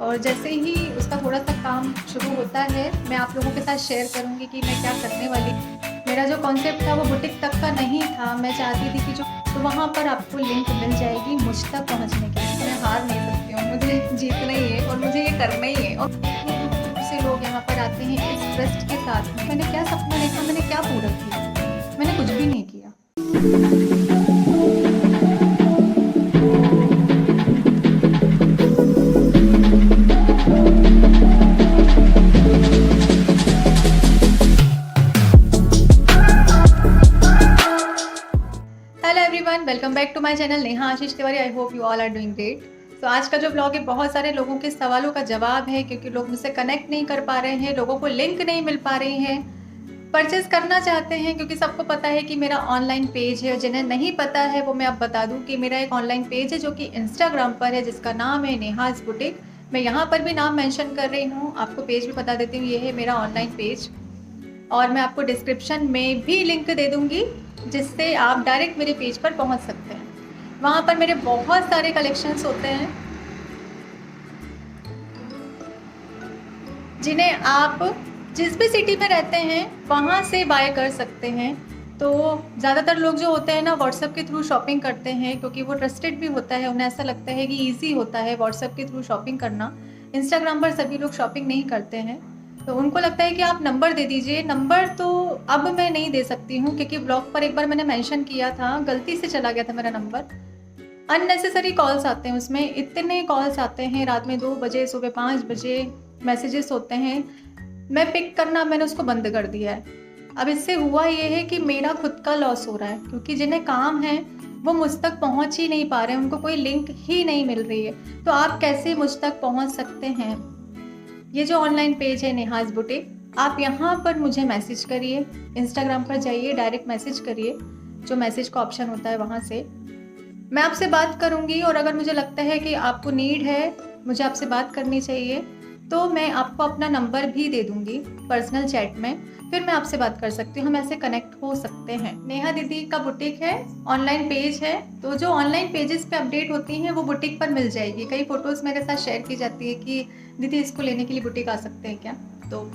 और जैसे ही उसका थोड़ा-सा काम शुरू होता है, मैं आप लोगों के साथ शेयर करूँगी कि मैं क्या करने वाली। मेरा जो कॉन्सेप्ट था वो बुटीक तक का नहीं था, मैं चाहती थी कि जो तो वहाँ पर आपको लिंक मिल जाएगी मुझ तक पहुँचने के लिए। मैं हार नहीं सकती हूँ, मुझे जीतना ही है और मुझे ये करना ही है। और दूर-दूर से लोग यहाँ पर आते हैं इस ट्रस्ट के साथ में। मैंने क्या सपना देखा, मैंने क्या पूरा किया? मैंने कुछ भी नहीं किया। Hello everyone, welcome back to my channel Neha Ashish Tiwari. I hope you all are doing great. तो आज का जो ब्लॉग है बहुत सारे लोगों के सवालों का जवाब है, क्योंकि लोग मुझसे कनेक्ट नहीं कर पा रहे हैं, लोगों को लिंक नहीं मिल पा रही है, परचेज करना चाहते हैं। क्योंकि सबको पता है कि मेरा ऑनलाइन पेज है, और जिन्हें नहीं पता है वो मैं अब बता दूं कि मेरा एक ऑनलाइन पेज है जो कि इंस्टाग्राम पर है, जिसका नाम है नेहाज बुटीक। मैं यहाँ पर भी नाम मेंशन कर रही हूँ, आपको पेज भी बता देती हूँ, ये है मेरा ऑनलाइन पेज। और मैं आपको डिस्क्रिप्शन में भी लिंक दे दूंगी, जिससे आप डायरेक्ट मेरे पेज पर पहुंच सकते हैं। वहाँ पर मेरे बहुत सारे कलेक्शंस होते हैं, जिन्हें आप जिस भी सिटी में रहते हैं वहाँ से बाय कर सकते हैं। तो ज़्यादातर लोग जो होते हैं ना, व्हाट्सएप के थ्रू शॉपिंग करते हैं, क्योंकि वो ट्रस्टेड भी होता है। उन्हें ऐसा लगता है कि ईजी होता है व्हाट्सएप के थ्रू शॉपिंग करना। इंस्टाग्राम पर सभी लोग शॉपिंग नहीं करते हैं, तो उनको लगता है कि आप नंबर दे दीजिए। नंबर तो अब मैं नहीं दे सकती हूँ, क्योंकि ब्लॉग पर एक बार मैंने मेंशन किया था, गलती से चला गया था मेरा नंबर। अननेसेसरी कॉल्स आते हैं उसमें, इतने कॉल्स आते हैं, रात में 2 बजे, सुबह 5 बजे मैसेजेस होते हैं। मैं पिक करना मैंने उसको बंद कर दिया है। अब इससे हुआ ये है कि मेरा खुद का लॉस हो रहा है, क्योंकि जिन्हें काम है वो मुझ तक पहुंच ही नहीं पा रहे हैं, उनको कोई लिंक ही नहीं मिल रही है। तो आप कैसे मुझ तक पहुंच सकते हैं? ये जो ऑनलाइन पेज है नेहाज बुटीक, आप यहाँ पर मुझे मैसेज करिए, इंस्टाग्राम पर जाइए, डायरेक्ट मैसेज करिए, जो मैसेज का ऑप्शन होता है वहाँ से मैं आपसे बात करूँगी। और अगर मुझे लगता है कि आपको नीड है, मुझे आपसे बात करनी चाहिए, तो मैं आपको अपना नंबर भी दे दूँगी पर्सनल चैट में, फिर मैं आपसे बात कर सकती हूँ, हम ऐसे कनेक्ट हो सकते हैं। नेहा दीदी का बुटीक है, ऑनलाइन पेज है, तो जो ऑनलाइन पेजेस पे अपडेट होती हैं वो बुटीक पर मिल जाएगी। कई फ़ोटोज़ मेरे साथ शेयर की जाती है कि दीदी इसको लेने के लिए बुटीक आ सकते हैं क्या? तो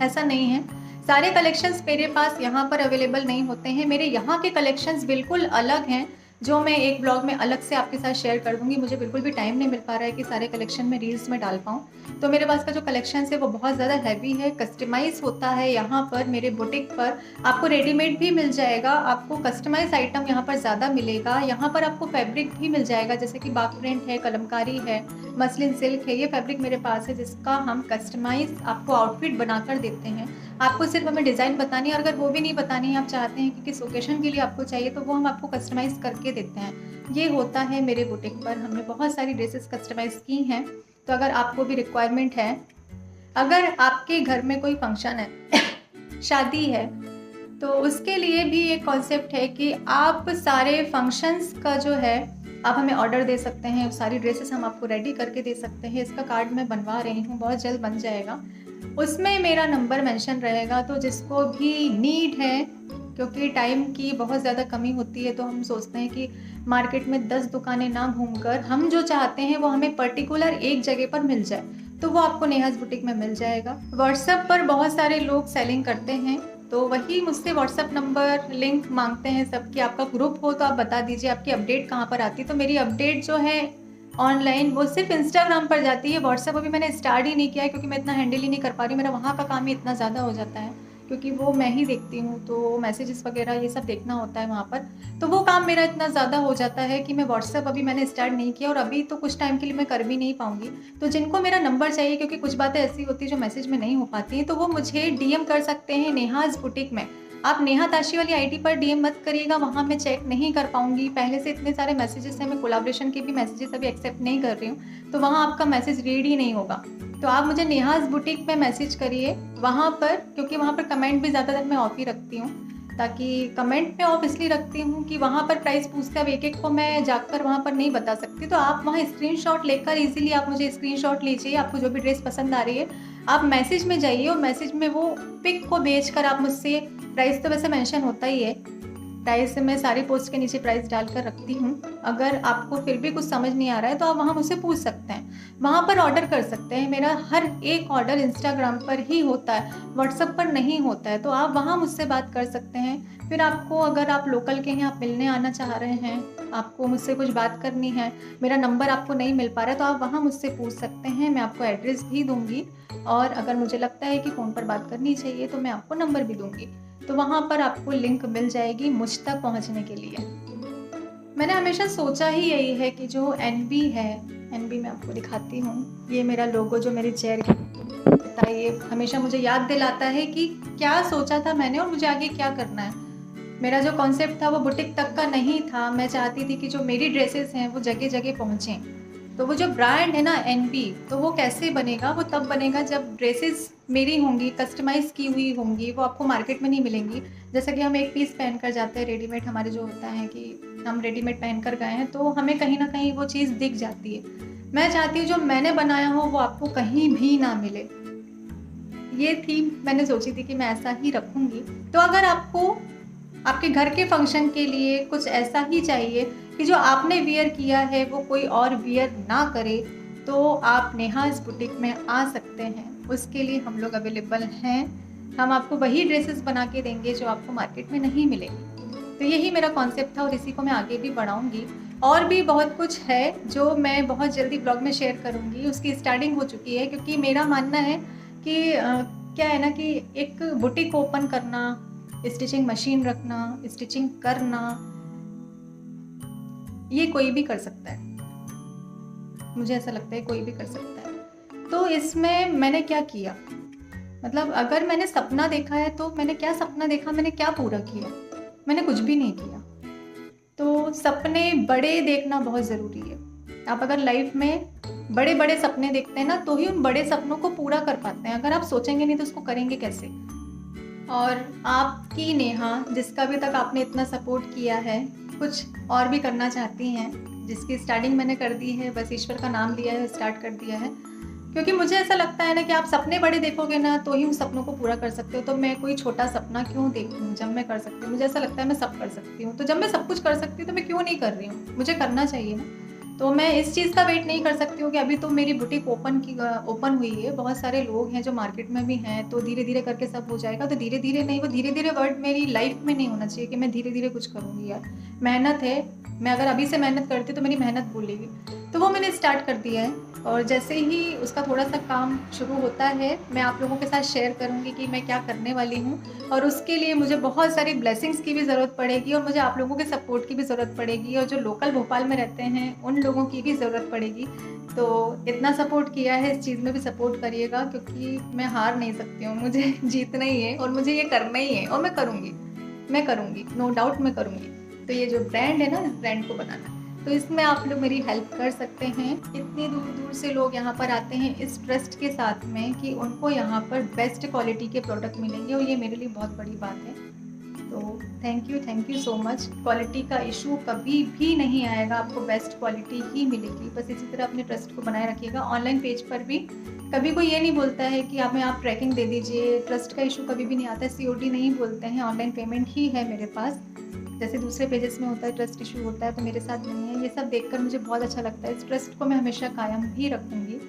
ऐसा नहीं है, सारे कलेक्शंस मेरे पास यहाँ पर अवेलेबल नहीं होते हैं। मेरे यहाँ के कलेक्शंस बिल्कुल अलग हैं, जो मैं एक ब्लॉग में अलग से आपके साथ शेयर कर दूंगी। मुझे बिल्कुल भी टाइम नहीं मिल पा रहा है कि सारे कलेक्शन में रील्स में डाल पाऊँ। तो मेरे पास का जो कलेक्शन है वो बहुत ज़्यादा हैवी है, कस्टमाइज होता है। यहाँ पर मेरे बुटीक पर आपको रेडीमेड भी मिल जाएगा, आपको कस्टमाइज आइटम यहाँ पर ज़्यादा मिलेगा। यहाँ पर आपको फैब्रिक भी मिल जाएगा, जैसे कि बाग प्रिंट है, कलमकारी है, मसलिन सिल्क है। ये फैब्रिक मेरे पास है, जिसका हम कस्टमाइज आपको आउटफिट बनाकर देते हैं। आपको सिर्फ हमें डिज़ाइन बतानी है, और अगर वो भी नहीं बतानी है, आप चाहते हैं कि किस ओकेशन के लिए आपको चाहिए, तो वो हम आपको कस्टमाइज़ करके देते हैं। ये होता है मेरे बुटीक पर, हमने बहुत सारी ड्रेसेस कस्टमाइज़ की हैं। तो अगर आपको भी रिक्वायरमेंट है, अगर आपके घर में कोई फंक्शन है शादी है, तो उसके लिए भी एक कॉन्सेप्ट है कि आप सारे फंक्शंस का जो है आप हमें ऑर्डर दे सकते हैं, सारी ड्रेसेस हम आपको रेडी करके दे सकते हैं। इसका कार्ड मैं बनवा रही हूँ, बहुत जल्द बन जाएगा। उसमें मेरा नंबर मेंशन रहेगा, तो जिसको भी नीड है, क्योंकि टाइम की बहुत ज़्यादा कमी होती है, तो हम सोचते हैं कि मार्केट में 10 दुकानें ना घूमकर हम जो चाहते हैं वो हमें पर्टिकुलर एक जगह पर मिल जाए, तो वो आपको नेहाज बुटीक में मिल जाएगा। व्हाट्सएप पर बहुत सारे लोग सेलिंग करते हैं, तो वही मुझसे व्हाट्सएप नंबर लिंक मांगते हैं सब कि आपका ग्रुप हो तो आप बता दीजिए आपकी अपडेट कहाँ पर आती है। तो मेरी अपडेट जो है ऑनलाइन वो सिर्फ इंस्टाग्राम पर जाती है। व्हाट्सएप अभी मैंने स्टार्ट ही नहीं किया है, क्योंकि मैं इतना हैंडल ही नहीं कर पा रही हूँ। मेरा वहाँ का काम ही इतना ज़्यादा हो जाता है, क्योंकि वो मैं ही देखती हूँ, तो मैसेजेस वगैरह ये सब देखना होता है वहाँ पर। तो वो काम मेरा इतना ज़्यादा हो जाता है कि मैं व्हाट्सएप अभी मैंने स्टार्ट नहीं किया, और अभी तो कुछ टाइम के लिए मैं कर भी नहीं पाऊँगी। तो जिनको मेरा नंबर चाहिए, क्योंकि कुछ बातें ऐसी होती है जो मैसेज में नहीं हो पाती हैं, तो वो मुझे डीएम कर सकते हैं नेहाज बुटीक में। आप नेहा ताशी वाली आईडी पर डीएम मत करिएगा, वहाँ मैं चेक नहीं कर पाऊंगी। पहले से इतने सारे मैसेजेस हैं, मैं कोलैबोरेशन के भी मैसेजेस अभी एक्सेप्ट नहीं कर रही हूँ, तो वहाँ आपका मैसेज रीड ही नहीं होगा। तो आप मुझे नेहाज बुटीक में मैसेज करिए वहाँ पर, क्योंकि वहाँ पर कमेंट भी ज़्यादातर मैं ऑफ ही रखती हूँ। ताकि कमेंट में ऑफ इसलिए रखती हूँ कि वहाँ पर प्राइस पूछते अब एक एक को मैं जाकर वहाँ पर नहीं बता सकती। तो आप वहाँ स्क्रीनशॉट लेकर इजीली आप मुझे स्क्रीनशॉट लीजिए, आपको जो भी ड्रेस पसंद आ रही है आप मैसेज में जाइए, और मैसेज में वो पिक को भेजकर आप मुझसे, प्राइस तो वैसे मेंशन होता ही है, प्राइस मैं सारी पोस्ट के नीचे प्राइस डालकर रखती हूँ। अगर आपको फिर भी कुछ समझ नहीं आ रहा है तो आप वहाँ मुझसे पूछ सकते हैं। वहाँ पर ऑर्डर कर सकते हैं। मेरा हर एक ऑर्डर इंस्टाग्राम पर ही होता है, व्हाट्सएप पर नहीं होता है, तो आप वहाँ मुझसे बात कर सकते हैं। फिर आपको, अगर आप लोकल के हैं, आप मिलने आना चाह रहे हैं, आपको मुझसे कुछ बात करनी है, मेरा नंबर आपको नहीं मिल पा रहा है, तो आप वहाँ मुझसे पूछ सकते हैं। मैं आपको एड्रेस भी दूँगी, और अगर मुझे लगता है कि फ़ोन पर बात करनी चाहिए तो मैं आपको नंबर भी दूँगी। तो वहाँ पर आपको लिंक मिल जाएगी मुझ तक पहुँचने के लिए। मैंने हमेशा सोचा ही यही है कि जो एनबी है, एनबी मैं आपको दिखाती हूँ, ये मेरा लोगो जो मेरी चेयर की होता है, ये हमेशा मुझे याद दिलाता है कि क्या सोचा था मैंने और मुझे आगे क्या करना है। मेरा जो कॉन्सेप्ट था वो बुटीक तक का नहीं था, मैं चाहती थी कि जो मेरी ड्रेसेस हैं वो जगह-जगह पहुँचें। तो वो जो ब्रांड है ना एनबी, तो वो कैसे बनेगा? वो तब बनेगा जब ड्रेसेस मेरी होंगी, कस्टमाइज़ की हुई होंगी, वो आपको मार्केट में नहीं मिलेंगी। जैसा कि हम एक पीस पहन कर जाते हैं रेडीमेड, हमारे जो होता है कि हम रेडीमेड पहन कर गए हैं, तो हमें कहीं न कहीं वो चीज़ दिख जाती है। मैं चाहती हूँ जो मैंने बनाया हो वो आपको कहीं भी ना मिले। ये थीम मैंने सोची थी कि मैं ऐसा ही रखूँगी। तो अगर आपको आपके घर के फंक्शन के लिए कुछ ऐसा ही चाहिए कि जो आपने वियर किया है वो कोई और वियर ना करे, तो आप नेहाज़ बुटीक में आ सकते हैं। उसके लिए हम लोग अवेलेबल हैं। हम आपको वही ड्रेसेस बना के देंगे जो आपको मार्केट में नहीं मिलेंगी। तो यही मेरा कॉन्सेप्ट था और इसी को मैं आगे भी बढ़ाऊँगी। और भी बहुत कुछ है जो मैं बहुत जल्दी ब्लॉग में शेयर करूँगी। उसकी स्टार्टिंग हो चुकी है, क्योंकि मेरा मानना है कि क्या है ना कि एक बुटीक ओपन करना, स्टिचिंग मशीन रखना, स्टिचिंग करना, ये कोई भी कर सकता है। मुझे ऐसा लगता है कोई भी कर सकता है। तो इसमें मैंने क्या किया, मतलब अगर मैंने सपना देखा है तो मैंने क्या सपना देखा, मैंने क्या पूरा किया? मैंने कुछ भी नहीं किया। तो सपने बड़े देखना बहुत ज़रूरी है। आप अगर लाइफ में बड़े-बड़े सपने देखते हैं ना, तो ही उन बड़े सपनों को पूरा कर पाते हैं। अगर आप सोचेंगे नहीं तो उसको करेंगे कैसे? और आपकी नेहा, जिसका अभी तक आपने इतना सपोर्ट किया है, कुछ और भी करना चाहती हैं, जिसकी स्टार्टिंग मैंने कर दी है, बस ईश्वर का नाम लिया है, स्टार्ट कर दिया है। क्योंकि मुझे ऐसा लगता है ना कि आप सपने बड़े देखोगे ना, तो ही उन सपनों को पूरा कर सकते हो। तो मैं कोई छोटा सपना क्यों देखूँ जब मैं कर सकती हूँ? मुझे ऐसा लगता है मैं सब कर सकती हूँ। तो जब मैं सब कुछ कर सकती हूँ तो मैं क्यों नहीं कर रही हूँ? मुझे करना चाहिए ना। तो मैं इस चीज़ का वेट नहीं कर सकती हूँ कि अभी तो मेरी बुटीक ओपन हुई है, बहुत सारे लोग हैं जो मार्केट में भी हैं, तो धीरे-धीरे करके सब हो जाएगा। तो धीरे-धीरे नहीं, वो धीरे-धीरे वर्ड मेरी लाइफ में नहीं होना चाहिए कि मैं धीरे-धीरे कुछ करूँगी यार। मेहनत है, मैं अगर अभी से मेहनत करती हूँ तो मेरी मेहनत भूलेगी। तो वो मैंने स्टार्ट कर दिया है, और जैसे ही उसका थोड़ा-सा काम शुरू होता है, मैं आप लोगों के साथ शेयर करूँगी कि मैं क्या करने वाली हूँ। और उसके लिए मुझे बहुत सारी ब्लेसिंग्स की भी ज़रूरत पड़ेगी, और मुझे आप लोगों के सपोर्ट की भी ज़रूरत पड़ेगी, और जो लोकल भोपाल में रहते हैं उन लोगों की भी ज़रूरत पड़ेगी। तो इतना सपोर्ट किया है, इस चीज़ में भी सपोर्ट करिएगा, क्योंकि मैं हार नहीं सकती हूँ, मुझे जीतना ही है और मुझे ये करना ही है, और मैं करूँगी, नो डाउट मैं करूँगी। तो ये जो ब्रांड है ना, इस ब्रांड को बनाना है। तो इसमें आप लोग मेरी हेल्प कर सकते हैं। इतनी दूर-दूर से लोग यहाँ पर आते हैं इस ट्रस्ट के साथ में कि उनको यहाँ पर बेस्ट क्वालिटी के प्रोडक्ट मिलेंगे, और ये मेरे लिए बहुत बड़ी बात है। तो thank you so much. Quality का इशू कभी भी नहीं आएगा, आपको बेस्ट क्वालिटी ही मिलेगी। बस इसी तरह अपने ट्रस्ट को बनाए रखिएगा। ऑनलाइन पेज पर भी कभी कोई ये नहीं बोलता है कि हमें आप ट्रैकिंग दे दीजिए, ट्रस्ट का इशू कभी भी नहीं आता है। सीओडी नहीं बोलते हैं, ऑनलाइन पेमेंट ही है मेरे पास। जैसे दूसरे पेजेस में होता है ट्रस्ट इशू होता है, तो मेरे साथ नहीं है। ये सब देखकर मुझे बहुत अच्छा लगता है। इस ट्रस्ट को मैं हमेशा कायम भी रखूँगी।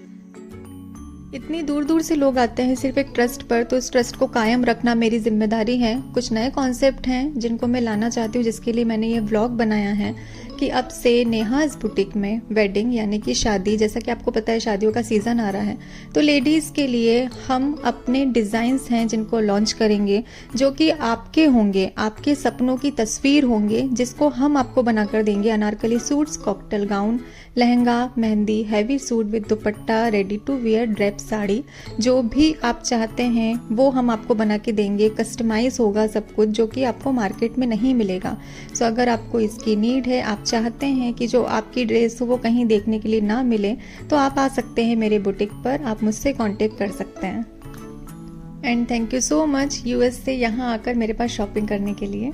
इतनी दूर दूर से लोग आते हैं सिर्फ एक ट्रस्ट पर, तो इस ट्रस्ट को कायम रखना मेरी जिम्मेदारी है। कुछ नए कॉन्सेप्ट हैं जिनको मैं लाना चाहती हूँ, जिसके लिए मैंने ये व्लॉग बनाया है कि अब से नेहाज़ बुटीक में वेडिंग यानी कि शादी, जैसा कि आपको पता है शादियों का सीज़न आ रहा है, तो लेडीज़ के लिए हम अपने डिज़ाइंस हैं जिनको लॉन्च करेंगे, जो कि आपके होंगे, आपके सपनों की तस्वीर होंगे, जिसको हम आपको बनाकर देंगे। Anarkali suits, cocktail gown, lehenga, mehndi, heavy suit with dupatta, ready to wear drape sari, जो भी आप चाहते हैं वो हम आपको बना के देंगे। कस्टमाइज़ होगा सब कुछ, जो कि आपको मार्केट में नहीं मिलेगा। सो अगर आपको इसकी नीड है, आप चाहते हैं कि जो आपकी ड्रेस हो वो कहीं देखने के लिए ना मिले, तो आप आ सकते हैं मेरे बुटीक पर, आप मुझसे कांटेक्ट कर सकते हैं। And thank you so much US से यहाँ आकर मेरे पास शॉपिंग करने के लिए।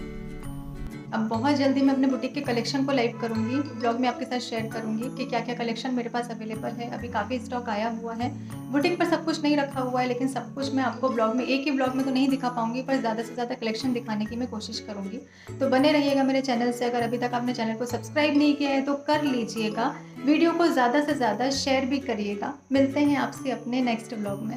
अब बहुत जल्दी मैं अपने बुटीक के कलेक्शन को लाइव करूँगी, ब्लॉग में आपके साथ शेयर करूँगी कि क्या क्या कलेक्शन मेरे पास अवेलेबल है। अभी काफ़ी स्टॉक आया हुआ है, बुटीक पर सब कुछ नहीं रखा हुआ है, लेकिन सब कुछ मैं आपको ब्लॉग में, एक ही ब्लॉग में तो नहीं दिखा पाऊँगी, पर ज़्यादा से ज़्यादा कलेक्शन दिखाने की मैं कोशिश करूँगी। तो बने रहिएगा मेरे चैनल से। अगर अभी तक आपने चैनल को सब्सक्राइब नहीं किया है तो कर लीजिएगा, वीडियो को ज़्यादा से ज़्यादा शेयर भी करिएगा। मिलते हैं आपसे अपने नेक्स्ट व्लॉग में।